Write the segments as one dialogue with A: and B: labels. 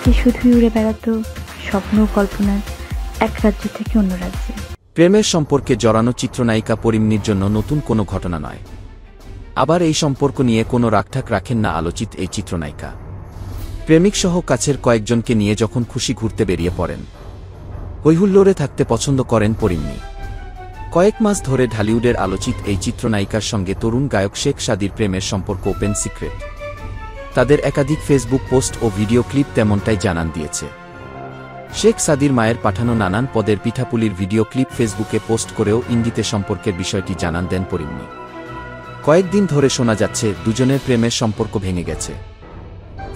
A: যে শুধুই উড়ে বেড়াতো স্বপ্ন কল্পনার এক রাজ্য থেকে অন্য রাজ্যে।
B: প্রেমের সম্পর্কে জড়ানো চিত্রনায়িকা পরিমনির জন্য নতুন কোনো ঘটনা নয়। আবার এই সম্পর্ক নিয়ে কোনো রাগঢাক রাখেন না আলোচিত এই চিত্রনায়িকা। প্রেমিকসহ কাছের কয়েকজনকে নিয়ে যখন খুশি ঘুরতে বেরিয়ে পড়েন, হৈহুল্লোড়ে থাকতে পছন্দ করেন পরিমনি। কয়েক মাস ধরে ঢালিউডের আলোচিত এই চিত্রনায়িকার সঙ্গে তরুণ গায়ক শেখ সাদির প্রেমের সম্পর্ক ওপেন সিক্রেট। তাদের একাধিক ফেসবুক পোস্ট ও ভিডিও ক্লিপ তেমনটাই জানান দিয়েছে। শেখ সাদির মায়ের পাঠানো নানান পদের পিঠাপুলির ভিডিও ক্লিপ ফেসবুকে পোস্ট করেও ইঙ্গিতে সম্পর্কের বিষয়টি জানান দেন পরিমনি। কয়েকদিন ধরে শোনা যাচ্ছে দুজনের প্রেমের সম্পর্ক ভেঙে গেছে।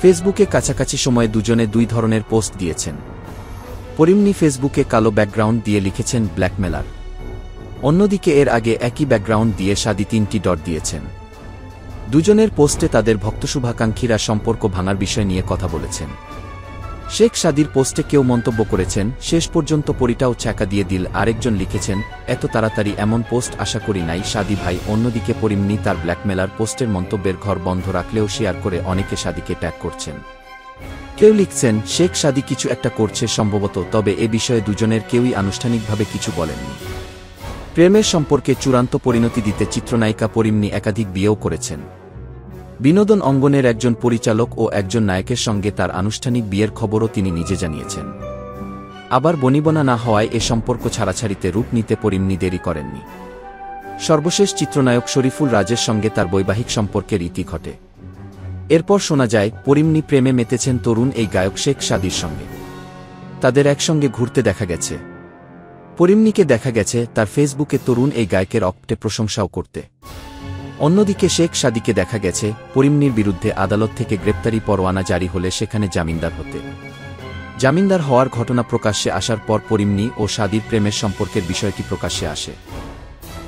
B: ফেসবুকে কাছাকাছি সময়ে দুজনে দুই ধরনের পোস্ট দিয়েছেন। পরিমনি ফেসবুকে কালো ব্যাকগ্রাউন্ড দিয়ে লিখেছেন ব্ল্যাকমেলার। অন্যদিকে এর আগে একই ব্যাকগ্রাউন্ড দিয়ে সাদি 3টি ডট দিয়েছেন। দুজনের পোস্টে তাদের ভক্ত শুভাকাঙ্ক্ষীরা সম্পর্ক ভাঙার বিষয় নিয়ে কথা বলেছেন। শেখ সাদির পোস্টে কেউ মন্তব্য করেছেন, শেষ পর্যন্ত পরিটাও ছ্যাঁকা দিয়ে দিল। আরেকজন লিখেছেন, এত তাড়াতাড়ি এমন পোস্ট আশা করি নাই সাদি ভাই। অন্যদিকে পরিমনি তার ব্ল্যাকমেলার পোস্টের মন্তব্যের ঘর বন্ধ রাখলেও শেয়ার করে অনেকে সাদিকে ট্যাগ করছেন। কেউ লিখছেন, শেখ সাদি কিছু একটা করছে সম্ভবত, তবে এ বিষয়ে দুজনের কেউই আনুষ্ঠানিকভাবে কিছু বলেননি। প্রেমের সম্পর্কে চূড়ান্ত পরিণতি দিতে চিত্রনায়িকা পরিমনি একাধিক বিয়েও করেছেন। বিনোদন অঙ্গনের একজন পরিচালক ও একজন নায়কের সঙ্গে তার আনুষ্ঠানিক বিয়ের খবরও তিনি নিজে জানিয়েছেন। আবার বনিবনা না হওয়ায় এ সম্পর্ক ছাড়াছাড়িতে রূপ নিতে পরিমনি দেরি করেননি। সর্বশেষ চিত্রনায়ক শরীফুল রাজের সঙ্গে তার বৈবাহিক সম্পর্কের ইতি ঘটে। এরপর শোনা যায় পরিমনি প্রেমে মেতেছেন তরুণ এই গায়ক শেখ সাদির সঙ্গে। তাদের একসঙ্গে ঘুরতে দেখা গেছে। পরিমনিকে দেখা গেছে তার ফেসবুকে তরুণ এই গায়কের অকটে প্রশংসাও করতে। অন্যদিকে শেখ সাদিকে দেখা গেছে পরিমনির বিরুদ্ধে আদালত থেকে গ্রেপ্তারি পরোয়ানা জারি হলে সেখানে জামিনদার হতে। জামিনদার হওয়ার ঘটনা প্রকাশ্যে আসার পর পরিমনি ও সাদির প্রেমের সম্পর্কের বিষয়টি প্রকাশ্যে আসে।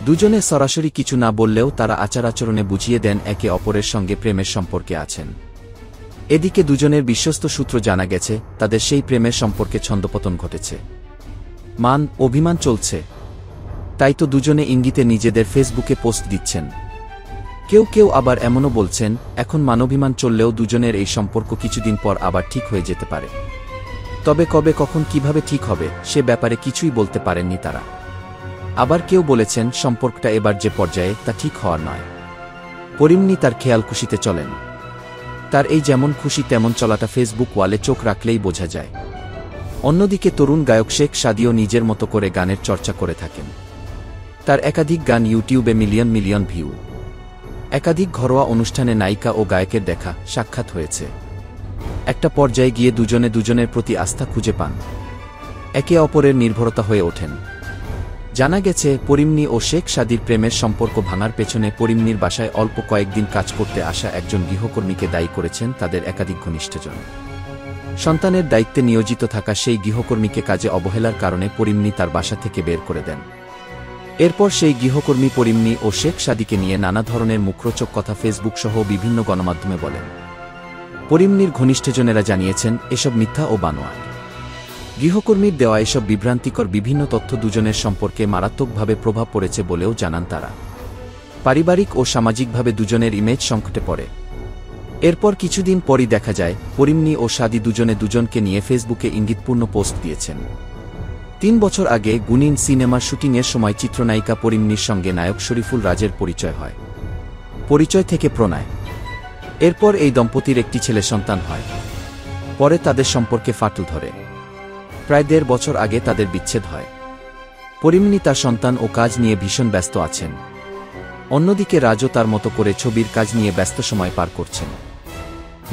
B: দুজনে সরাসরি কিছু না বললেও তারা আচার আচরণে বুঝিয়ে দেন একে অপরের সঙ্গে প্রেমের সম্পর্কে আছেন। এদিকে দুজনের বিশ্বস্ত সূত্র জানা গেছে তাদের সেই প্রেমের সম্পর্কে ছন্দপতন ঘটেছে। মান অভিমান চলছে, তাই তো দুজনে ইঙ্গিতে নিজেদের ফেসবুকে পোস্ট দিচ্ছেন। কেউ কেউ আবার এমনও বলছেন, এখন মানবিমান চললেও দুজনের এই সম্পর্ক কিছুদিন পর আবার ঠিক হয়ে যেতে পারে। তবে কবে কখন কিভাবে ঠিক হবে সে ব্যাপারে কিছুই বলতে পারেননি তারা। আবার কেউ বলেছেন সম্পর্কটা এবার যে পর্যায়ে তা ঠিক হওয়ার নয়। পরিমনি তার খেয়াল খুশিতে চলেন। তার এই যেমন খুশি তেমন চলাটা ফেসবুক ওয়ালে চোখ রাখলেই বোঝা যায়। অন্যদিকে তরুণ গায়ক শেখ সাদিও নিজের মতো করে গানের চর্চা করে থাকেন। তার একাধিক গান ইউটিউবে মিলিয়ন মিলিয়ন ভিউ। একাধিক ঘরোয়া অনুষ্ঠানে নায়িকা ও গায়কের দেখা সাক্ষাৎ হয়েছে। একটা পর্যায়ে গিয়ে দুজনে দুজনের প্রতি আস্থা খুঁজে পান, একে অপরের নির্ভরতা হয়ে ওঠেন। জানা গেছে পরিমনি ও শেখ সাদির প্রেমের সম্পর্ক ভাঙার পেছনে পরিমনির বাসায় অল্প কয়েকদিন কাজ করতে আসা একজন গৃহকর্মীকে দায়ী করেছেন তাদের একাধিক ঘনিষ্ঠজন। সন্তানের দায়িত্বে নিয়োজিত থাকা সেই গৃহকর্মীকে কাজে অবহেলার কারণে পরিমনি তার বাসা থেকে বের করে দেন। এরপর সেই গৃহকর্মী পরিমনি ও শেখ সাদিকে নিয়ে নানা ধরনের মুখরোচক কথা ফেসবুক সহ বিভিন্ন গণমাধ্যমে বলেন। পরিমনির ঘনিষ্ঠজনেরা জানিয়েছেন এসব মিথ্যা ও বানোয়াট। গৃহকর্মীর দেওয়া এসব বিভ্রান্তিকর বিভিন্ন তথ্য দুজনের সম্পর্কে মারাত্মকভাবে প্রভাব পড়েছে বলেও জানান তারা। পারিবারিক ও সামাজিকভাবে দুজনের ইমেজ সংকটে পড়ে। এরপর কিছুদিন পরই দেখা যায় পরিমনি ও সাদি দুজনে দুজনকে নিয়ে ফেসবুকে ইঙ্গিতপূর্ণ পোস্ট দিয়েছেন। 3 বছর আগে গুনিন সিনেমার শুটিংয়ের সময় চিত্রনায়িকা পরিমনির সঙ্গে নায়ক শরীফুল রাজের পরিচয় হয়। পরিচয় থেকে প্রণয়। এরপর এই দম্পতির একটি ছেলে সন্তান হয়। পরে তাদের সম্পর্কে ফাটল ধরে। প্রায় 1.5 বছর আগে তাদের বিচ্ছেদ হয়। পরিমনি তার সন্তান ও কাজ নিয়ে ভীষণ ব্যস্ত আছেন। অন্যদিকে রাজও তার মতো করে ছবির কাজ নিয়ে ব্যস্ত সময় পার করছেন।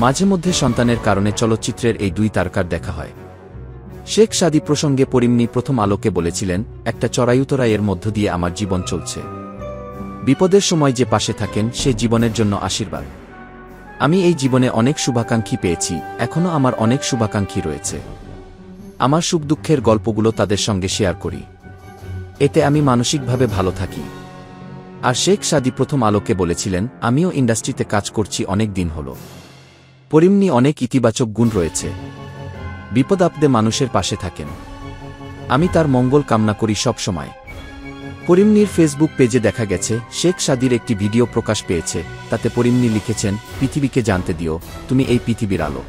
B: মাঝে মধ্যে সন্তানের কারণে চলচ্চিত্রের এই দুই তারকার দেখা হয়। শেখ সাদি প্রসঙ্গে পরিমনি প্রথম আলোকে বলেছিলেন, একটা চড়াইউতরাইয়ের মধ্য দিয়ে আমার জীবন চলছে। বিপদের সময় যে পাশে থাকেন সে জীবনের জন্য আশীর্বাদ। আমি এই জীবনে অনেক শুভাকাঙ্ক্ষী পেয়েছি, এখনও আমার অনেক শুভাকাঙ্ক্ষী রয়েছে। আমার সুখ দুঃখের গল্পগুলো তাদের সঙ্গে শেয়ার করি, এতে আমি মানসিকভাবে ভালো থাকি। আর শেখ সাদি প্রথম আলোকে বলেছিলেন, আমিও ইন্ডাস্ট্রিতে কাজ করছি অনেক দিন হল। পরিমনি অনেক ইতিবাচক গুণ রয়েছে। বিপদ আপদে মানুষের পাশে থাকেন। আমি তার মঙ্গল কামনা করি সব সময়। পরিমনির ফেসবুক পেজে দেখা গেছে শেখ সাদির একটি ভিডিও প্রকাশ পেয়েছে। তাতে পরিমনি লিখেছেন, পৃথিবীকে জানতে দিও তুমি এই পৃথিবীর আলো।